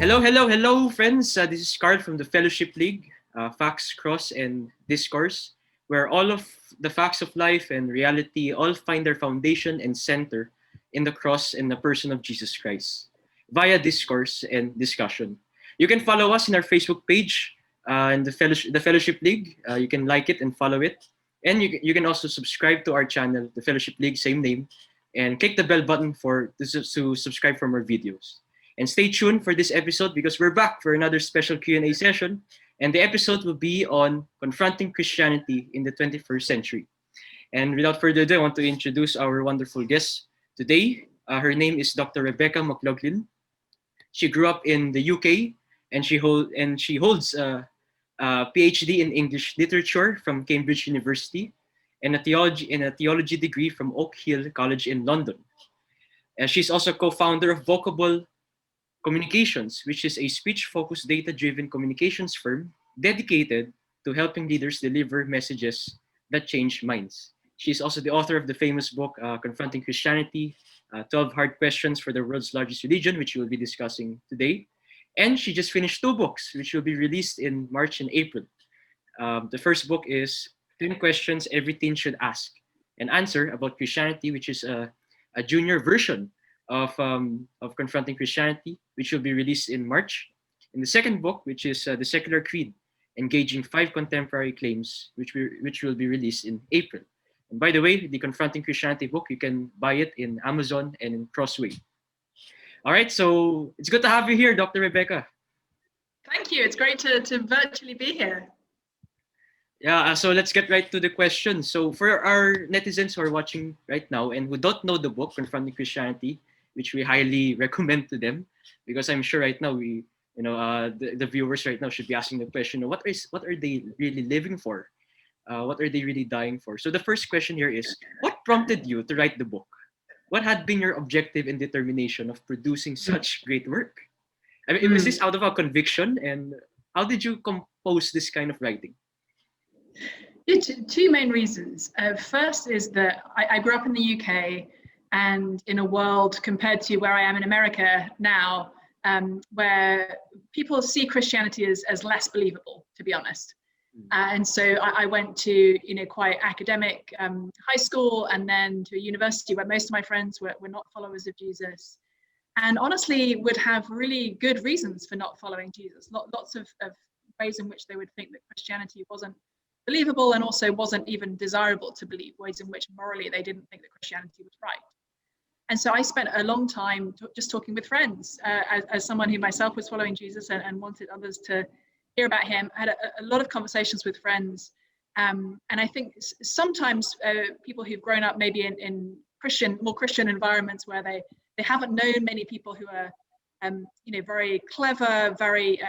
Hello, friends. This is Carl from the Fellowship League, Facts, Cross, and Discourse, where all of the facts of life and reality all find their foundation and center in the cross and the person of Jesus Christ, via discourse and discussion. You can follow us in our Facebook page, in the Fellowship League. You can like it and follow it. And you can also subscribe to our channel, the Fellowship League, same name, and click the bell button to subscribe for more videos. And stay tuned for this episode because we're back for another special Q&A session. And the episode will be on confronting Christianity in the 21st century. And without further ado, I want to introduce our wonderful guest today. Her name is Dr. Rebecca McLaughlin. She grew up in the UK and she holds a Ph.D. in English literature from Cambridge University and a theology degree from Oak Hill College in London. She's also co-founder of Vocable Communications, which is a speech-focused, data-driven communications firm dedicated to helping leaders deliver messages that change minds. She's also the author of the famous book, Confronting Christianity, 12 Hard Questions for the World's Largest Religion, which we'll be discussing today. And she just finished 2 books, which will be released in March and April. The first book is 10 Questions Every Teen Should Ask and Answer about Christianity, which is a junior version of Confronting Christianity, which will be released in March. And the second book, which is The Secular Creed, Engaging 5 Contemporary Claims, which will be released in April. And by the way, the Confronting Christianity book, you can buy it in Amazon and in Crossway. All right, so it's good to have you here, Dr. Rebecca. Thank you. It's great to virtually be here. Yeah, so let's get right to the question. So for our netizens who are watching right now and who don't know the book, Confronting Christianity, which we highly recommend to them, because I'm sure right now the viewers right now should be asking the question, what are they really living for? What are they really dying for? So the first question here is, what prompted you to write the book? What had been your objective and determination of producing such great work? I mean, was this out of a conviction, and how did you compose this kind of writing? Yeah, two main reasons. First is that I grew up in the UK, and in a world compared to where I am in America now, where people see Christianity as less believable, to be honest. And so I went to quite academic high school and then to a university where most of my friends were not followers of Jesus, and honestly would have really good reasons for not following Jesus. Lots of ways in which they would think that Christianity wasn't believable and also wasn't even desirable to believe, ways in which morally they didn't think that Christianity was right. And so I spent a long time just talking with friends as someone who myself was following Jesus and wanted others to hear about him. I had a lot of conversations with friends. And I think sometimes people who've grown up maybe in more Christian environments where they haven't known many people who are very clever, very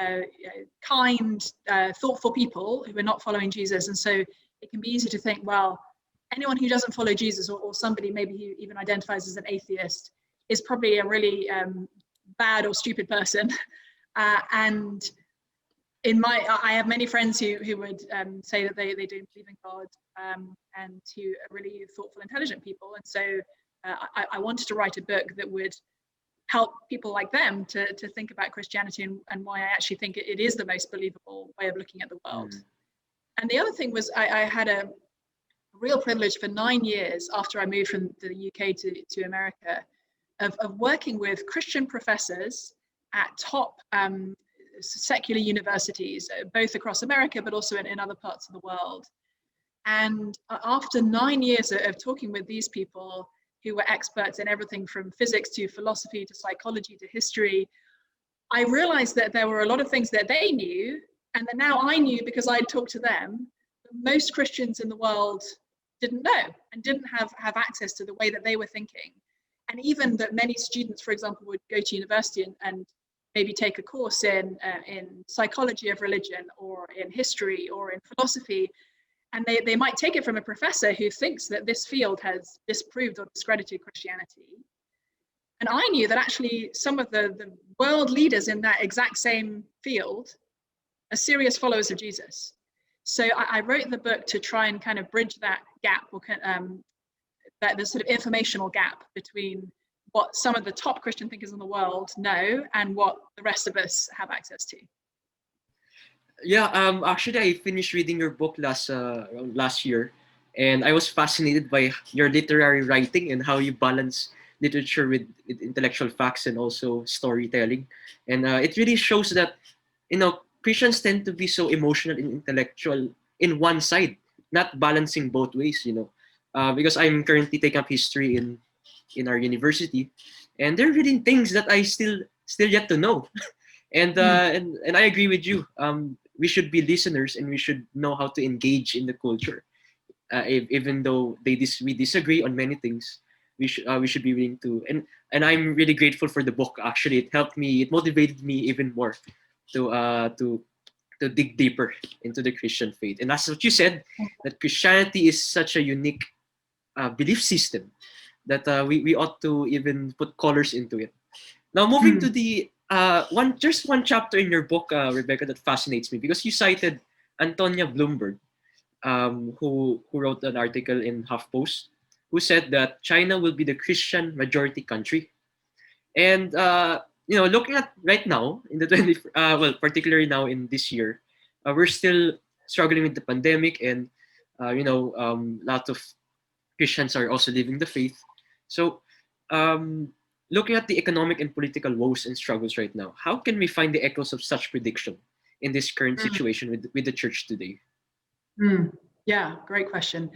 kind, thoughtful people who are not following Jesus. And so it can be easy to think, well, anyone who doesn't follow Jesus or somebody maybe who even identifies as an atheist is probably a really bad or stupid person. And I have many friends who would say that they don't believe in God and who are really thoughtful, intelligent people. And so I wanted to write a book that would help people like them to think about Christianity and why I actually think it is the most believable way of looking at the world. And the other thing was I had a real privilege for 9 years after I moved from the UK to America of working with Christian professors at top secular universities, both across America, but also in other parts of the world. And after 9 years of talking with these people who were experts in everything from physics to philosophy to psychology to history, I realized that there were a lot of things that they knew and that now I knew because I'd talked to them, that most Christians in the world didn't know and didn't have access to the way that they were thinking. And even that many students, for example, would go to university and maybe take a course in psychology of religion or in history or in philosophy, and they might take it from a professor who thinks that this field has disproved or discredited Christianity. And I knew that actually some of the world leaders in that exact same field are serious followers of Jesus. So I wrote the book to try and kind of bridge that gap, or the sort of informational gap between what some of the top Christian thinkers in the world know and what the rest of us have access to. Yeah, actually, I finished reading your book around last year, and I was fascinated by your literary writing and how you balance literature with intellectual facts and also storytelling. And it really shows that, Christians tend to be so emotional and intellectual in one side, not balancing both ways, because I'm currently taking up history in our university, and they're reading things that I still yet to know. And I agree with you. We should be listeners and we should know how to engage in the culture. Even though we disagree on many things, we should be willing to. And I'm really grateful for the book. Actually, it motivated me even more to dig deeper into the Christian faith. And that's what you said, that Christianity is such a unique belief system that we ought to even put colors into it. Now, moving to the just one chapter in your book, Rebecca, that fascinates me, because you cited Antonia Bloomberg, who wrote an article in HuffPost, who said that China will be the Christian majority country. And looking at right now in the particularly now in this year, we're still struggling with the pandemic, and lot of Christians are also leaving the faith. So, looking at the economic and political woes and struggles right now, how can we find the echoes of such prediction in this current situation with the church today? Yeah, great question.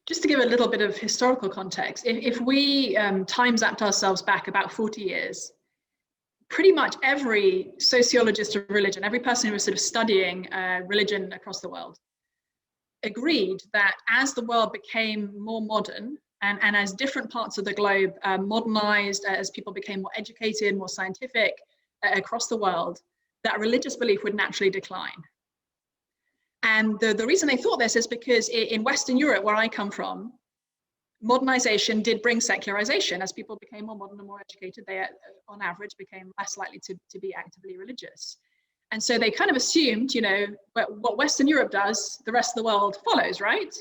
Just to give a little bit of historical context, if we time zapped ourselves back about 40 years, pretty much every sociologist of religion, every person who was sort of studying religion across the world, agreed that as the world became more modern, and as different parts of the globe modernized, as people became more educated, more scientific across the world, that religious belief would naturally decline. And the reason they thought this is because in Western Europe, where I come from, modernization did bring secularization. As people became more modern and more educated, they, on average, became less likely to be actively religious. And so they kind of assumed, what Western Europe does, the rest of the world follows, right?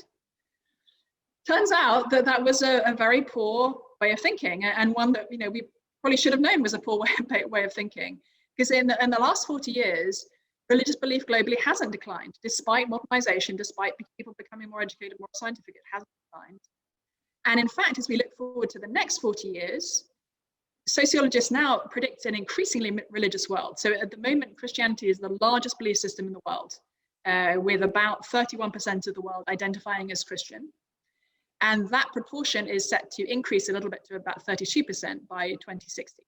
Turns out that was a very poor way of thinking, and one that we probably should have known was a poor way of thinking. Because in the last 40 years, religious belief globally hasn't declined, despite modernization, despite people becoming more educated, more scientific, it hasn't declined. And in fact, as we look forward to the next 40 years, sociologists now predict an increasingly religious world. So at the moment, Christianity is the largest belief system in the world, with about 31% of the world identifying as Christian. And that proportion is set to increase a little bit to about 32% by 2060.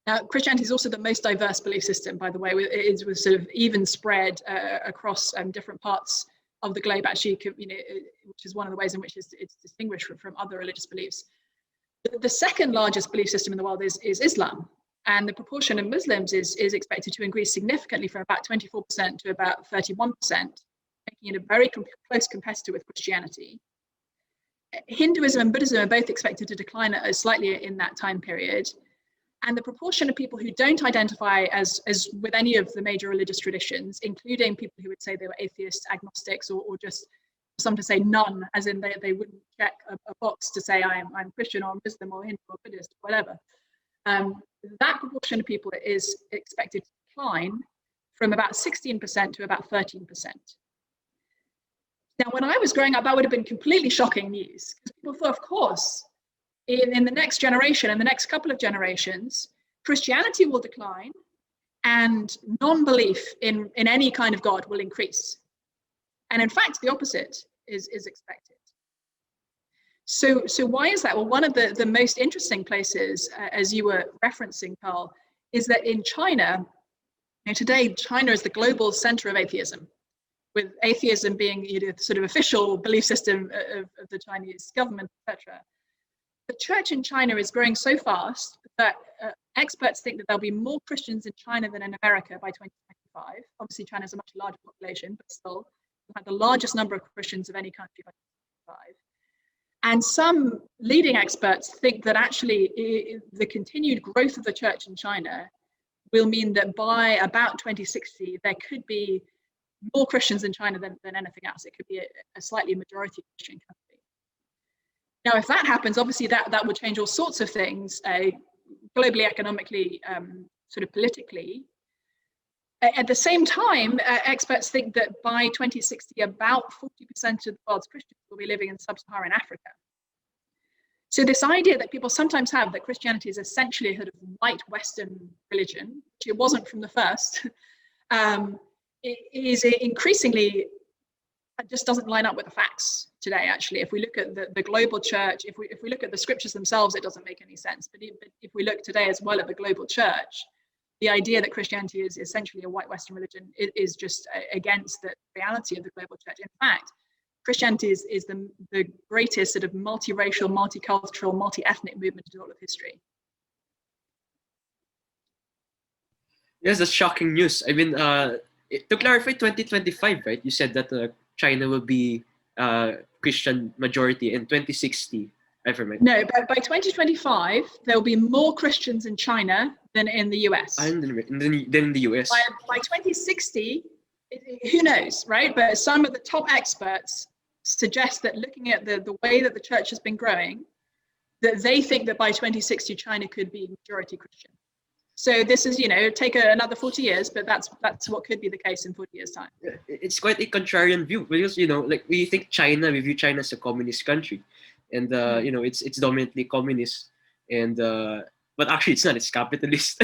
Now, Christianity is also the most diverse belief system, by the way. It is sort of even spread across different parts of the globe, actually, which is one of the ways in which it's distinguished from other religious beliefs. The second largest belief system in the world is Islam. And the proportion of Muslims is expected to increase significantly from about 24% to about 31%, making it a very close competitor with Christianity. Hinduism and Buddhism are both expected to decline slightly in that time period. And the proportion of people who don't identify as with any of the major religious traditions, including people who would say they were atheists, agnostics, or just some to say none, as in they wouldn't check a box to say I'm Christian or Muslim or Hindu or Buddhist, or whatever. That proportion of people is expected to decline from about 16% to about 13%. Now, when I was growing up, that would have been completely shocking news, because people thought, of course, in the next generation, in the next couple of generations, Christianity will decline and non-belief in any kind of God will increase. And in fact, the opposite is expected. So why is that? Well, one of the most interesting places, as you were referencing, Carl, is that in China, today, China is the global center of atheism, with atheism being the sort of official belief system of the Chinese government, etc. The church in China is growing so fast that experts think that there'll be more Christians in China than in America by 2025. Obviously, China has a much larger population, but still, we'll have the largest number of Christians of any country by 2025. And some leading experts think that actually the continued growth of the church in China will mean that by about 2060, there could be more Christians in China than anything else. It could be a slightly majority Christian country. Now, if that happens, obviously that would change all sorts of things, globally, economically, sort of politically. At the same time, experts think that by 2060, about 40% of the world's Christians will be living in sub-Saharan Africa. So this idea that people sometimes have that Christianity is essentially a sort of white Western religion, which it wasn't from the first, is increasingly, it just doesn't line up with the facts today, actually. If we look at the global church, if we look at the scriptures themselves, it doesn't make any sense. But if we look today as well at the global church, the idea that Christianity is essentially a white Western religion is just against the reality of the global church. In fact, Christianity is the greatest sort of multiracial, multicultural, multi-ethnic movement in all of history. Yes, that's shocking news. I mean, to clarify, 2025, right? You said that China will be Christian majority in 2060. No, but by 2025, there will be more Christians in China than in the US. Than in the US. By 2060, who knows, right? But some of the top experts suggest that looking at the way that the church has been growing, that they think that by 2060, China could be majority Christian. So this is, take another 40 years, but that's what could be the case in 40 years' time. It's quite a contrarian view because, like we view China as a communist country. And it's dominantly communist, and but actually it's not. It's capitalist.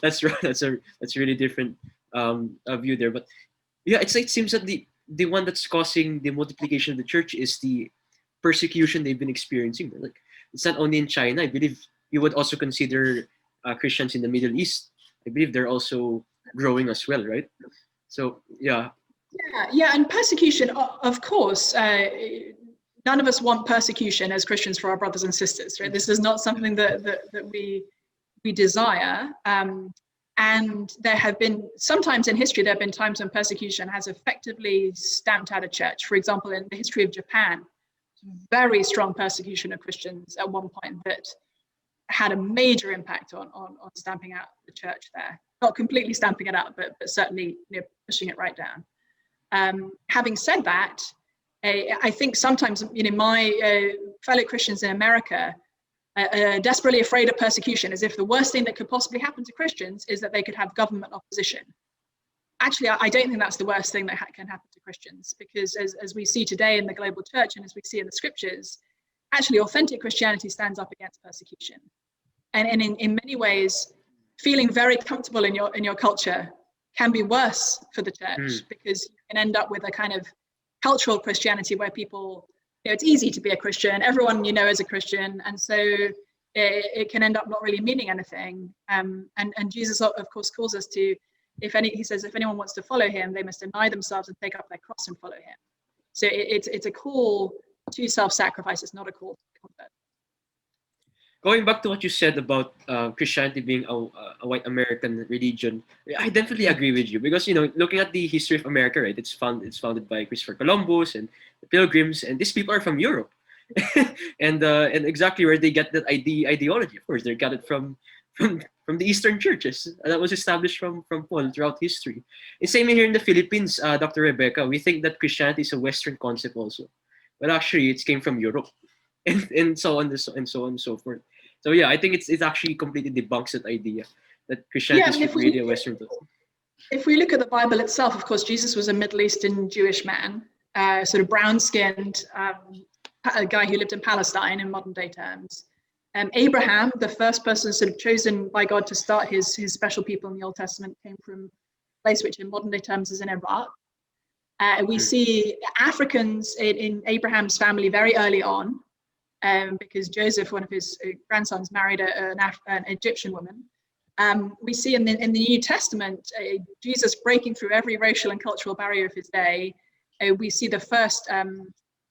That's right. That's a really different view there. But yeah, it seems that the one that's causing the multiplication of the church is the persecution they've been experiencing. Like it's not only in China. I believe you would also consider Christians in the Middle East. I believe they're also growing as well, right? So yeah. Yeah, and persecution, of course. None of us want persecution as Christians for our brothers and sisters, right? This is not something that we desire. And there have been, sometimes in history, there have been times when persecution has effectively stamped out a church. For example, in the history of Japan, very strong persecution of Christians at one point that had a major impact on stamping out the church there. Not completely stamping it out, but certainly pushing it right down. Having said that, I think sometimes, my fellow Christians in America are desperately afraid of persecution, as if the worst thing that could possibly happen to Christians is that they could have government opposition. Actually, I don't think that's the worst thing that can happen to Christians, because as we see today in the global church and as we see in the scriptures, actually authentic Christianity stands up against persecution. And in many ways, feeling very comfortable in your culture can be worse for the church, because you can end up with a kind of cultural Christianity where people, it's easy to be a Christian, everyone is a Christian, and so it can end up not really meaning anything. And Jesus, of course, calls us to, he says, if anyone wants to follow him, they must deny themselves and take up their cross and follow him. So it's a call to self-sacrifice. It's not a call to comfort. Going back to what you said about Christianity being a white American religion, I definitely agree with you, because looking at the history of America, right? It's founded by Christopher Columbus and the Pilgrims, and these people are from Europe, and exactly where they get that ideology. Of course, they got it from the Eastern churches that was established from Paul throughout history. And same here in the Philippines, Dr. Rebecca. We think that Christianity is a Western concept also, but actually it came from Europe, and so on and so on and so forth. So yeah, I think it actually completely debunks that idea that Christianity is really a Western concept. If we look at the Bible itself, of course, Jesus was a Middle Eastern Jewish man, sort of brown-skinned, a guy who lived in Palestine in modern day terms. Abraham, the first person sort of chosen by God to start his special people in the Old Testament, came from a place which in modern day terms is in Iraq. We see Africans in Abraham's family very early on, because Joseph, one of his grandsons, married an Egyptian woman. We see in the New Testament, Jesus breaking through every racial and cultural barrier of his day. We see the first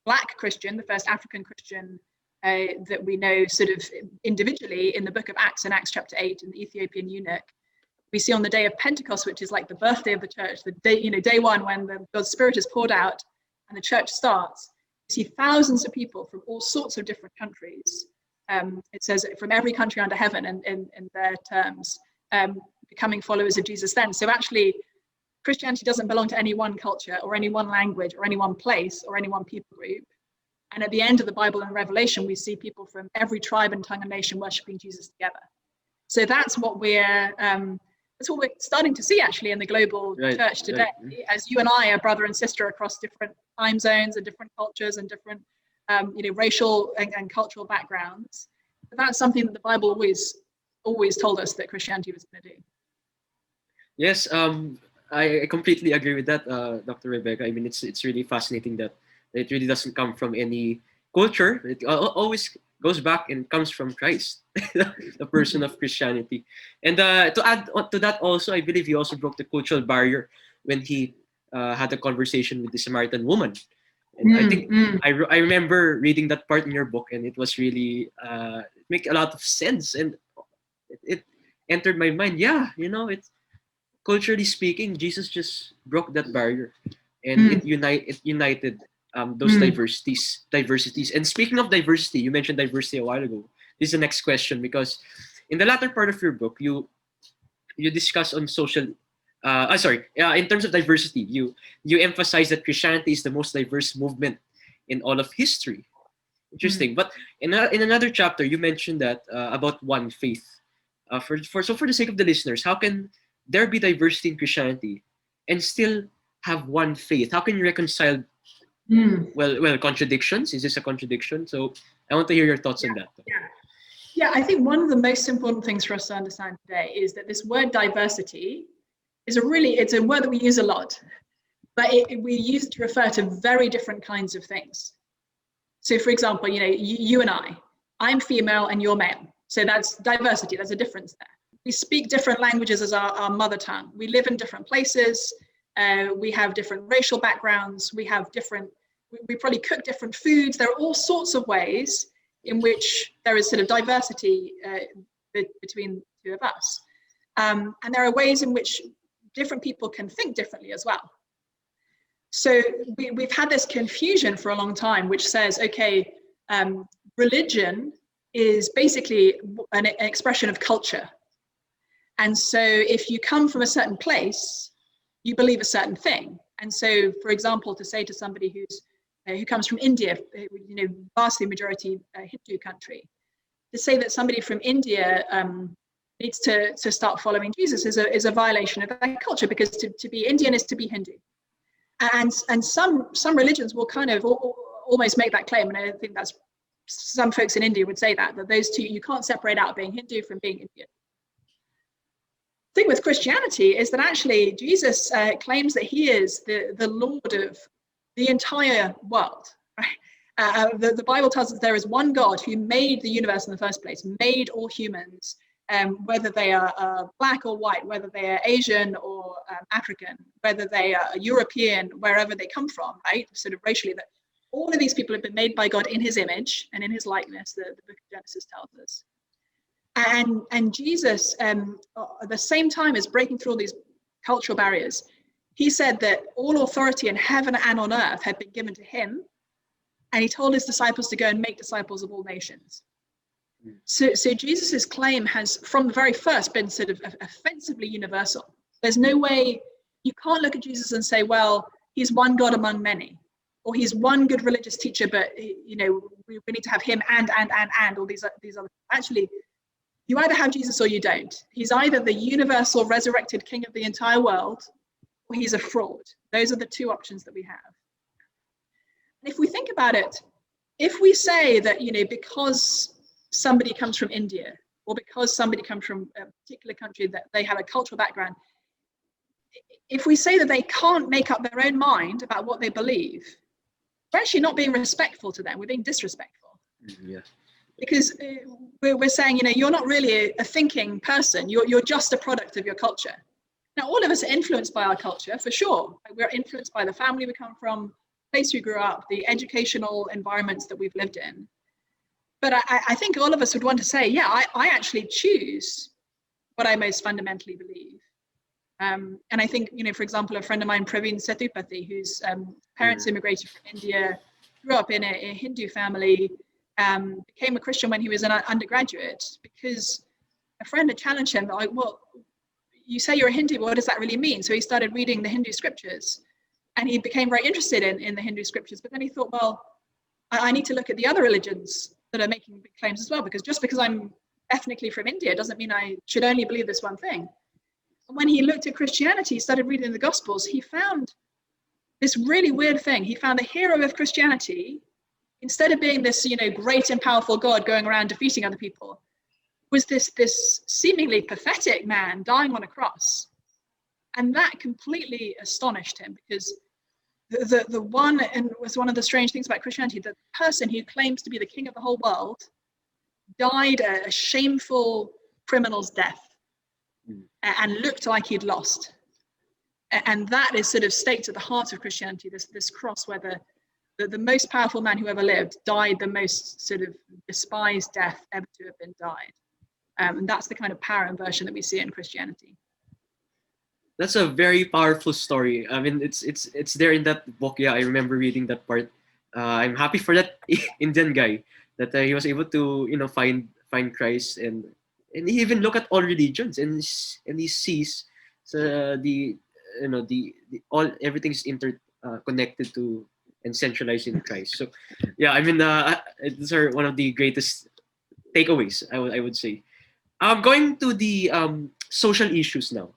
Black Christian, the first African Christian that we know sort of individually in the book of Acts, in Acts chapter 8, in the Ethiopian eunuch. We see on the day of Pentecost, which is like the birthday of the church, the day, day one when God's Spirit is poured out and the church starts. We see thousands of people from all sorts of different countries. It says from every country under heaven, and in their terms, becoming followers of Jesus then. So actually, Christianity doesn't belong to any one culture or any one language or any one place or any one people group. And at the end of the Bible and Revelation, we see people from every tribe and tongue and nation worshiping Jesus together. So that's what we're starting to see actually in the global church today. Right. As you and I are brother and sister across different time zones and different cultures and different racial and cultural backgrounds. But that's something that the Bible always told us that Christianity was going to do. Yes, I completely agree with that, Dr. Rebecca. I mean, it's really fascinating that it really doesn't come from any culture. It always goes back and comes from Christ, the person of Christianity. And to add to that also, I believe he also broke the cultural barrier when he had a conversation with the Samaritan woman. And I think I remember reading that part in your book, and it was really make a lot of sense, and it entered my mind. Yeah, it's culturally speaking, Jesus just broke that barrier, and it united those diversities. And speaking of diversity, you mentioned diversity a while ago. This is the next question, because in the latter part of your book, you discuss on social. In terms of diversity, you emphasize that Christianity is the most diverse movement in all of history. Interesting. But in another chapter, you mentioned that about one faith. For the sake of the listeners, how can there be diversity in Christianity and still have one faith? How can you reconcile contradictions? Is this a contradiction? So I want to hear your thoughts on that. Yeah, I think one of the most important things for us to understand today is that this word diversity is it's a word that we use a lot, but we use it to refer to very different kinds of things. So for example, you and I'm female and you're male. So that's diversity, there's a difference there. We speak different languages as our mother tongue. We live in different places. We have different racial backgrounds. We probably cook different foods. There are all sorts of ways in which there is sort of diversity between the two of us. And there are ways in which different people can think differently as well. So we've had this confusion for a long time, which says, okay, religion is basically an expression of culture. And so if you come from a certain place, you believe a certain thing. And so, for example, to say to somebody who comes from India, vastly majority Hindu country, to say that somebody from India needs to start following Jesus is a violation of their culture, because to be Indian is to be Hindu. And some religions will kind of almost make that claim, and I think that's some folks in India would say that those two, you can't separate out being Hindu from being Indian. The thing with Christianity is that actually Jesus claims that he is the Lord of the entire world. Right? The Bible tells us there is one God who made the universe in the first place, made all humans, whether they are black or white, whether they are Asian or African, whether they are European, wherever they come from, right? Sort of racially, that all of these people have been made by God in his image and in his likeness, the book of Genesis tells us. And Jesus, at the same time as breaking through all these cultural barriers, he said that all authority in heaven and on earth had been given to him. And he told his disciples to go and make disciples of all nations. So Jesus's claim has, from the very first, been sort of offensively universal. There's no way, you can't look at Jesus and say, well, he's one God among many, or he's one good religious teacher, but we need to have him and all these other. Actually, you either have Jesus or you don't. He's either the universal resurrected king of the entire world, or he's a fraud. Those are the two options that we have. And if we think about it, if we say that, because somebody comes from India, or because somebody comes from a particular country, that they have a cultural background, if we say that they can't make up their own mind about what they believe, we're actually not being respectful to them. We're being disrespectful. Yeah. Because we're saying, you're not really a thinking person. You're just a product of your culture. Now, all of us are influenced by our culture, for sure. We're influenced by the family we come from, the place we grew up, the educational environments that we've lived in. But I think all of us would want to say, yeah, I actually choose what I most fundamentally believe. And I think, for example, a friend of mine, Praveen Sethupathi, whose parents immigrated from India, grew up in a Hindu family, became a Christian when he was an undergraduate, because a friend had challenged him, like, well, you say you're a Hindu, what does that really mean? So he started reading the Hindu scriptures, and he became very interested in the Hindu scriptures. But then he thought, well, I need to look at the other religions that are making big claims as well, because just because I'm ethnically from India doesn't mean I should only believe this one thing. And when he looked at Christianity, he started reading the Gospels, he found this really weird thing. He found the hero of Christianity, instead of being this, great and powerful God going around defeating other people, was this seemingly pathetic man dying on a cross. And that completely astonished him, because the one, and was one of the strange things about Christianity, the person who claims to be the king of the whole world died a shameful criminal's death and looked like he'd lost. And that is sort of staked at the heart of Christianity, this cross where the most powerful man who ever lived died the most sort of despised death ever to have been died. And that's the kind of power inversion that we see in Christianity. That's a very powerful story. I mean, it's there in that book. Yeah, I remember reading that part. I'm happy for that Indian guy that he was able to, find Christ, and he even look at all religions, and he sees the everything's connected to and centralized in Christ. So, yeah, I mean, these are one of the greatest takeaways, I would say. Going to the social issues now.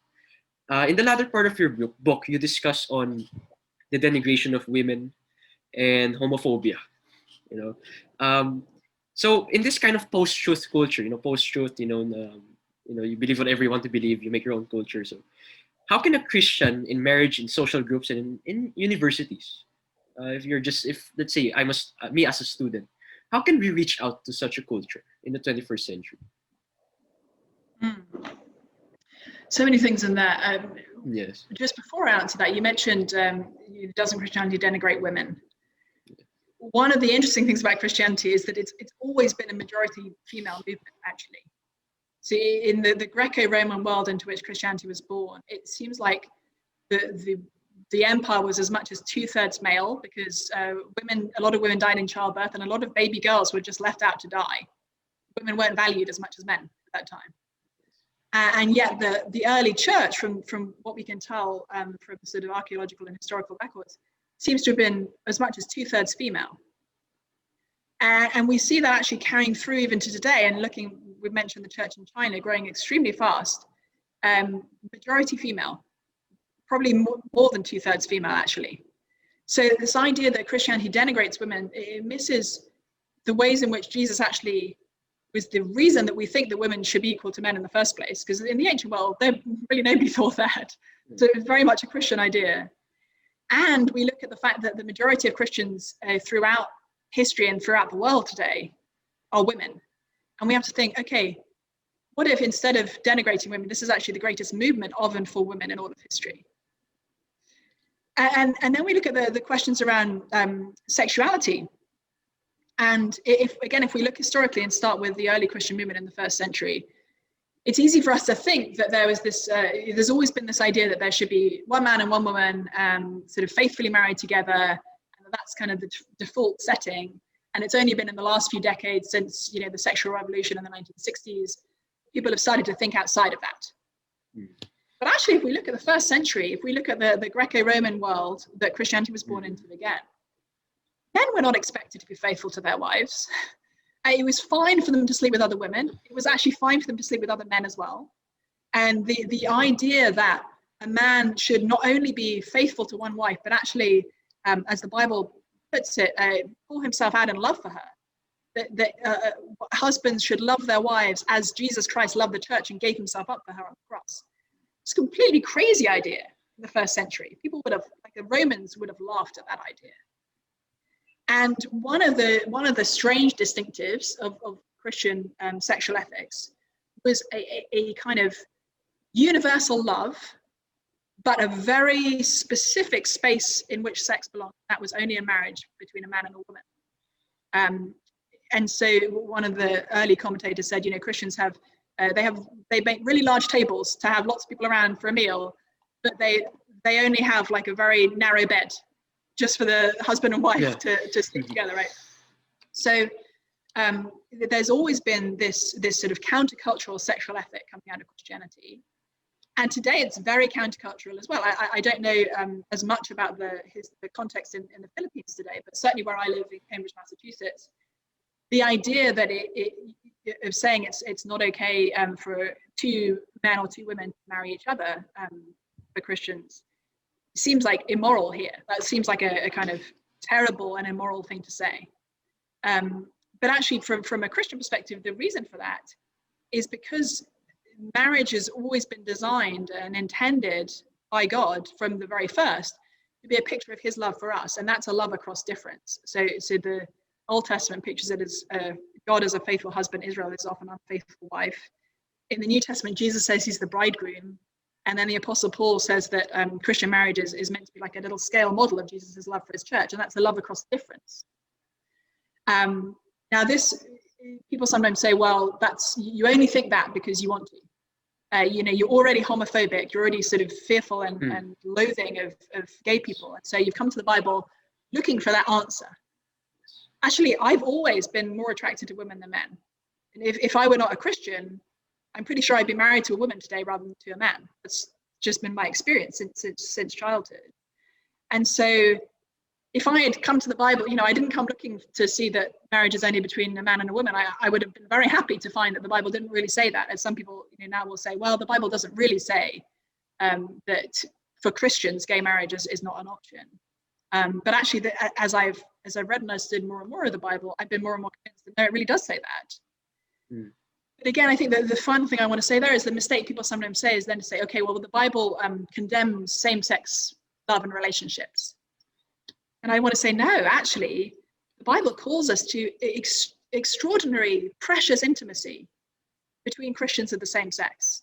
In the latter part of your book, you discuss on the denigration of women and homophobia. So in this kind of post-truth culture, post-truth, you believe what everyone to believe, you make your own culture. So how can a Christian in marriage, in social groups, and in universities, if let's say me as a student, how can we reach out to such a culture in the 21st century? So many things in there. Yes. Just before I answer that, you mentioned doesn't Christianity denigrate women? One of the interesting things about Christianity is that it's always been a majority female movement, actually. So in the Greco-Roman world into which Christianity was born, it seems like the empire was as much as 2/3 male, because a lot of women died in childbirth, and a lot of baby girls were just left out to die. Women weren't valued as much as men at that time. And yet the early church, from what we can tell from sort of archaeological and historical records, seems to have been as much as 2/3 female. And we see that actually carrying through even to today. And we mentioned the church in China growing extremely fast. Majority female, probably more than 2/3 female, actually. So this idea that Christianity denigrates women, it misses the ways in which Jesus actually was the reason that we think that women should be equal to men in the first place. Because in the ancient world, really nobody thought that. So it was very much a Christian idea. And we look at the fact that the majority of Christians throughout history and throughout the world today are women. And we have to think, okay, what if instead of denigrating women, this is actually the greatest movement of and for women in all of history? And then we look at the questions around sexuality. And if we look historically and start with the early Christian movement in the first century, it's easy for us to think that there was this, there's always been this idea that there should be one man and one woman sort of faithfully married together, and that's kind of the default setting. And it's only been in the last few decades since, the sexual revolution in the 1960s, people have started to think outside of that. But actually, if we look at the first century, if we look at the Greco-Roman world that Christianity was born into again, men were not expected to be faithful to their wives. It was fine for them to sleep with other women. It was actually fine for them to sleep with other men as well. And the idea that a man should not only be faithful to one wife, but actually, as the Bible puts it, pour himself out in love for her. That husbands should love their wives as Jesus Christ loved the church and gave himself up for her on the cross. It's a completely crazy idea in the first century. People would have, like the Romans would have laughed at that idea. And one of the strange distinctives of Christian sexual ethics was a kind of universal love, but a very specific space in which sex belonged. That was only in marriage between a man and a woman. And so one of the early commentators said, Christians they make really large tables to have lots of people around for a meal, but they only have like a very narrow bed just for the husband and wife to sleep together, right? So there's always been this sort of countercultural sexual ethic coming out of Christianity. And today it's very countercultural as well. I don't know as much about the context in the Philippines today, but certainly where I live in Cambridge, Massachusetts, the idea that of saying it's not okay for two men or two women to marry each other for Christians seems like immoral here. That seems like a kind of terrible and immoral thing to say. But actually, from a Christian perspective, the reason for that is because marriage has always been designed and intended by God from the very first to be a picture of his love for us, and that's a love across difference. So the Old Testament pictures it as God as a faithful husband, Israel is often an unfaithful wife. In the New Testament, Jesus says he's the bridegroom, and then the Apostle Paul says that Christian marriage is meant to be like a little scale model of Jesus' love for his church, and that's a love across difference. Now this, people sometimes say, well, you only think that because you want to. You're already homophobic, you're already sort of fearful and loathing of gay people. And so you've come to the Bible looking for that answer. Actually, I've always been more attracted to women than men. And if I were not a Christian, I'm pretty sure I'd be married to a woman today rather than to a man. That's just been my experience since childhood. And so if I had come to the Bible, I didn't come looking to see that marriage is only between a man and a woman. I would have been very happy to find that the Bible didn't really say that. As some people now will say, well, the Bible doesn't really say that for Christians, gay marriage is not an option. But actually, as I've read and understood more and more of the Bible, I've been more and more convinced that no, it really does say that. But again, I think that the final thing I want to say there is the mistake people sometimes say is then to say, okay, well, the Bible condemns same-sex love and relationships. And I want to say, no, actually, the Bible calls us to extraordinary, precious intimacy between Christians of the same sex.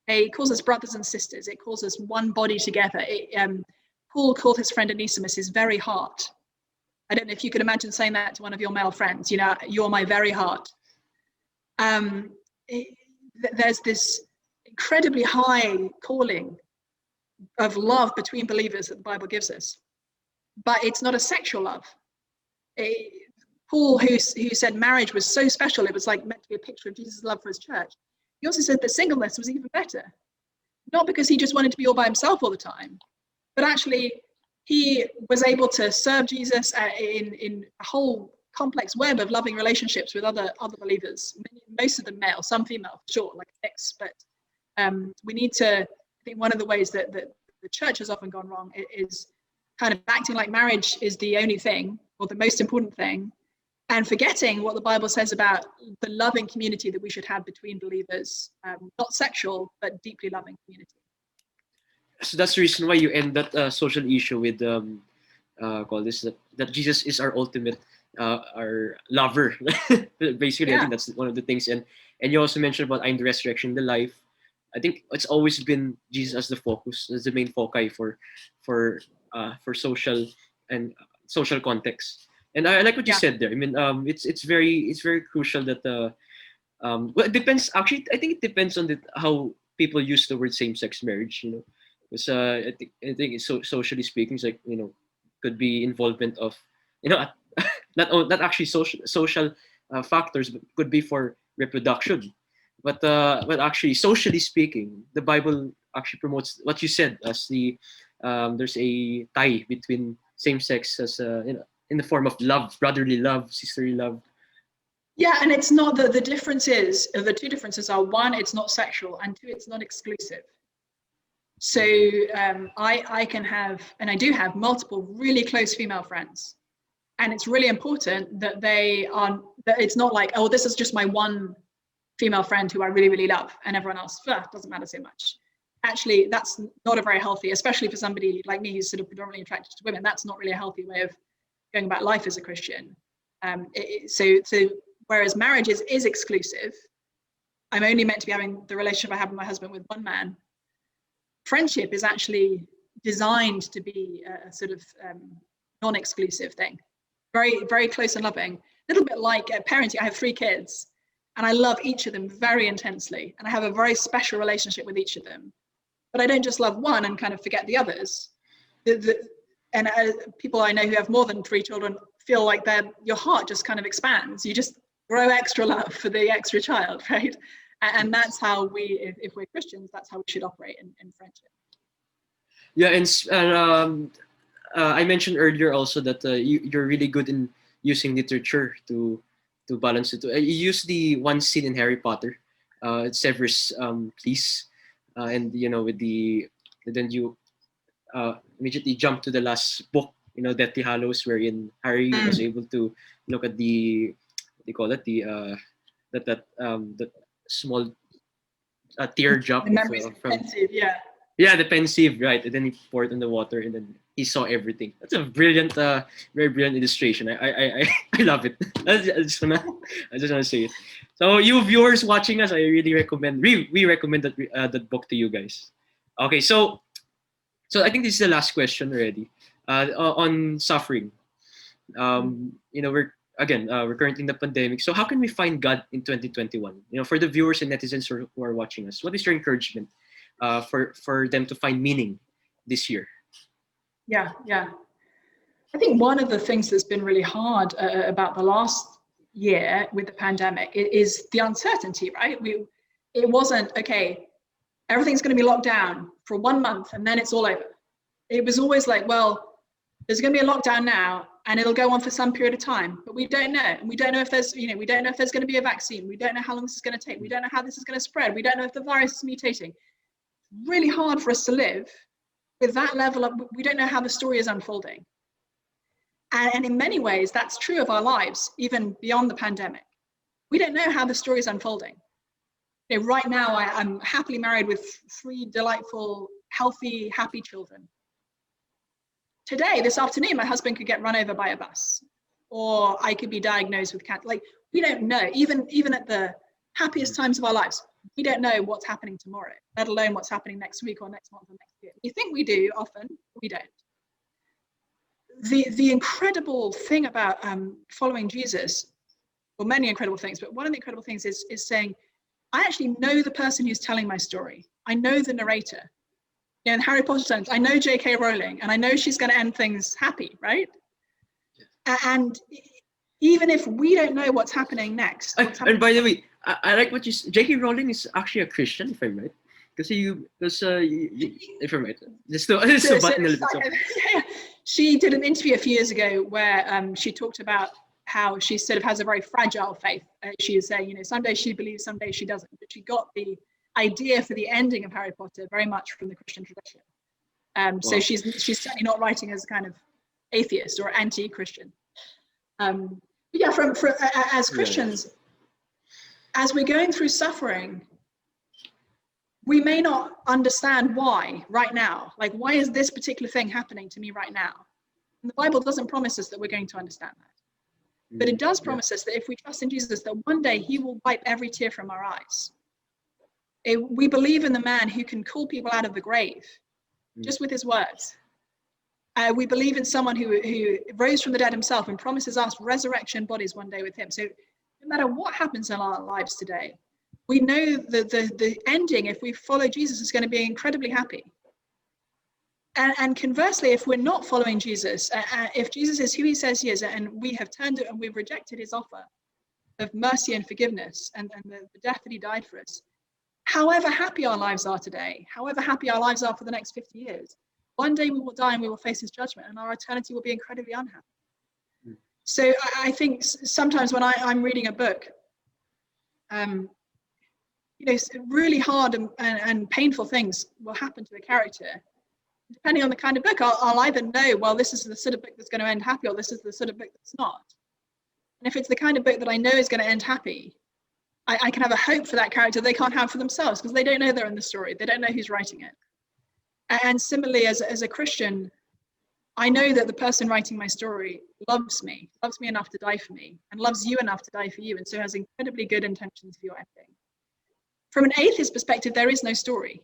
It calls us brothers and sisters. It calls us one body together. Paul called his friend Onesimus his very heart. I don't know if you could imagine saying that to one of your male friends, you're my very heart. There's this incredibly high calling of love between believers that the Bible gives us. But it's not a sexual love. Paul, who said marriage was so special, it was like meant to be a picture of Jesus' love for his church. He also said that singleness was even better. Not because he just wanted to be all by himself all the time, but actually he was able to serve Jesus in a whole complex web of loving relationships with other believers, most of them male, some female, sure, like a mix. But we need to, I think one of the ways that the church has often gone wrong is kind of acting like marriage is the only thing or the most important thing, and forgetting what the Bible says about the loving community that we should have between believers, not sexual, but deeply loving community. So that's the reason why you end that social issue with that Jesus is our ultimate our lover. Basically, yeah. I think that's one of the things. And you also mentioned about I'm the resurrection, the life. I think it's always been Jesus as the focus, as the main foci for social and social context. And I like what you said there. I mean, it's very crucial that well, it depends. Actually, I think it depends on how people use the word same-sex marriage. Because I think it's socially speaking, it's like could be involvement of not actually social factors, but could be for reproduction. But actually, socially speaking, the Bible actually promotes what you said as there's a tie between same-sex as in the form of love, brotherly love, sisterly love. Yeah, and it's not the two differences are, one, it's not sexual, and two, it's not exclusive. So I can have, and I do have, multiple really close female friends, and it's really important that that it's not like, oh, this is just my one female friend who I really, really love, and everyone else doesn't matter so much. Actually, that's not a very healthy, especially for somebody like me who's sort of predominantly attracted to women, that's not really a healthy way of going about life as a Christian. So whereas marriage is exclusive, I'm only meant to be having the relationship I have with my husband with one man. Friendship is actually designed to be a sort of non-exclusive thing, very, very close and loving. A little bit like parenting. I have 3 kids, and I love each of them very intensely, and I have a very special relationship with each of them. But I don't just love one and kind of forget the others. And people I know who have more than 3 children feel like your heart just kind of expands. You just grow extra love for the extra child, right? And that's how we, if we're Christians, that's how we should operate in friendship. Yeah, and I mentioned earlier also that you're really good in using literature to balance it. You use the one scene in Harry Potter, Severus Please, and with then you immediately jump to the last book, Deathly Hallows, wherein Harry was able to look at the, what do you call it, the small teardrop The memories from pensive, yeah. Yeah, the pensive, right? And then he poured in the water, and then he saw everything. That's a brilliant, very brilliant illustration. I love it. I just wanna say it. So you viewers watching us, I really recommend. We recommend that book to you guys. Okay, so I think this is the last question already. On suffering. We're currently in the pandemic. So how can we find God in 2021? For the viewers and netizens who are watching us, what is your encouragement for them to find meaning this year? Yeah. I think one of the things that's been really hard about the last year with the pandemic is the uncertainty, right? It wasn't, okay, everything's going to be locked down for 1 month and then it's all over. It was always like, well, there's going to be a lockdown now and it'll go on for some period of time, but we don't know. And we don't know if there's, we don't know if there's going to be a vaccine. We don't know how long this is going to take. We don't know how this is going to spread. We don't know if the virus is mutating. Really hard for us to live with that level of, we don't know how the story is unfolding. And in many ways, that's true of our lives, even beyond the pandemic. We don't know how the story is unfolding. Right now, I'm happily married with 3 delightful, healthy, happy children. Today, this afternoon, my husband could get run over by a bus, or I could be diagnosed with cancer. Like, we don't know, even at the happiest times of our lives, we don't know what's happening tomorrow, let alone what's happening next week or next month or next year. We think we do often, but we don't. The incredible thing about following Jesus, well, many incredible things, but one of the incredible things is saying, I actually know the person who's telling my story. I know the narrator. In Harry Potter terms, I know J.K. Rowling, and I know she's going to end things happy, right? Yeah. And even if we don't know what's happening next. And by the way, I like what you said. J.K. Rowling is actually a Christian, if I'm right. If I'm right, just a button a little bit. Yeah. She did an interview a few years ago where she talked about how she sort of has a very fragile faith. She is saying, some days she believes, some days she doesn't. But she got the idea for the ending of Harry Potter very much from the Christian tradition. So she's certainly not writing as a kind of atheist or anti-Christian. But yeah, as Christians, as we're going through suffering, we may not understand why right now. Like, why is this particular thing happening to me right now? And the Bible doesn't promise us that we're going to understand that. But it does promise us that if we trust in Jesus, that one day he will wipe every tear from our eyes. We believe in the man who can call people out of the grave just with his words. We believe in someone who rose from the dead himself and promises us resurrection bodies one day with him. So no matter what happens in our lives today, we know that the ending, if we follow Jesus, is going to be incredibly happy. And conversely, if we're not following Jesus, if Jesus is who he says he is, and we have turned it and we've rejected his offer of mercy and forgiveness and the death that he died for us, however happy our lives are today, however happy our lives are for the next 50 years, one day we will die and we will face his judgment, and our eternity will be incredibly unhappy. So I think sometimes when I'm reading a book, really hard and painful things will happen to the character. Depending on the kind of book, I'll either know, well, this is the sort of book that's going to end happy, or this is the sort of book that's not. And if it's the kind of book that I know is going to end happy, I can have a hope for that character they can't have for themselves, because they don't know they're in the story. They don't know who's writing it. And similarly, as a Christian, I know that the person writing my story loves me enough to die for me, and loves you enough to die for you, and so has incredibly good intentions for your ending. From an atheist perspective, there is no story.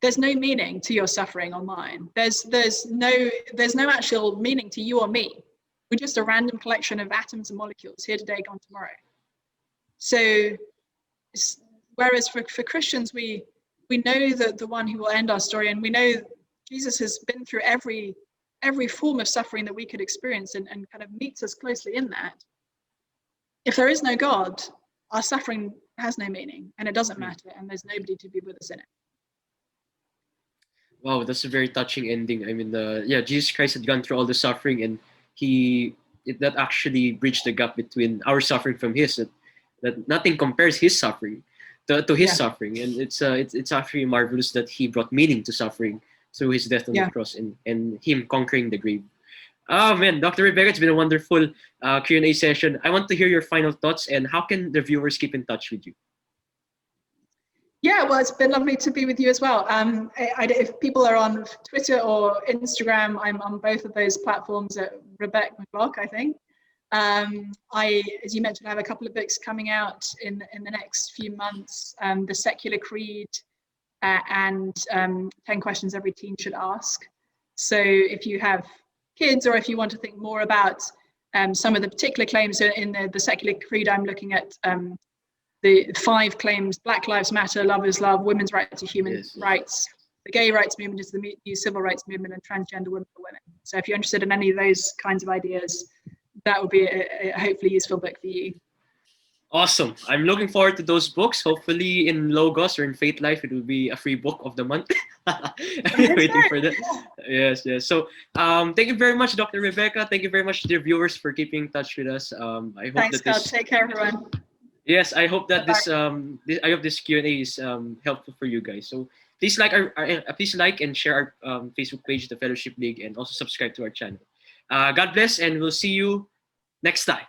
There's no meaning to your suffering or mine. There's no actual meaning to you or me. We're just a random collection of atoms and molecules, here today, gone tomorrow. So, whereas for Christians, we know that the one who will end our story, and we know Jesus has been through every form of suffering that we could experience, and kind of meets us closely in that. If there is no God, our suffering has no meaning and it doesn't matter, and there's nobody to be with us in it. Wow, that's a very touching ending. I mean, Jesus Christ had gone through all the suffering, and that actually bridged the gap between our suffering from his. That nothing compares his suffering to his suffering, and it's actually marvelous that he brought meaning to suffering through his death on the cross and him conquering the grave. Oh man, Dr. Rebecca, it's been a wonderful Q&A session. I want to hear your final thoughts, and how can the viewers keep in touch with you? Yeah, well, it's been lovely to be with you as well. If people are on Twitter or Instagram, I'm on both of those platforms at Rebecca McLaughlin, I think. As you mentioned, I have a couple of books coming out in the next few months, The Secular Creed and 10 Questions Every Teen Should Ask. So if you have kids, or if you want to think more about some of the particular claims in the Secular Creed, I'm looking at the 5 claims: Black Lives Matter, Love is Love, Women's Right to Human Rights, the Gay Rights Movement is the new Civil Rights Movement, and Transgender Women for Women. So if you're interested in any of those kinds of ideas, that would be a hopefully useful book for you. Awesome. I'm looking forward to those books. Hopefully in Logos or in Faith Life, it will be a free book of the month. I'm waiting for that. Yes. So thank you very much, Dr. Rebecca. Thank you very much, dear viewers, for keeping in touch with us. I hope Thanks, that this... Take care, everyone. Yes, I hope that I hope this Q&A is helpful for you guys. So please like and share our Facebook page, the Fellowship League, and also subscribe to our channel. God bless, and we'll see you next time.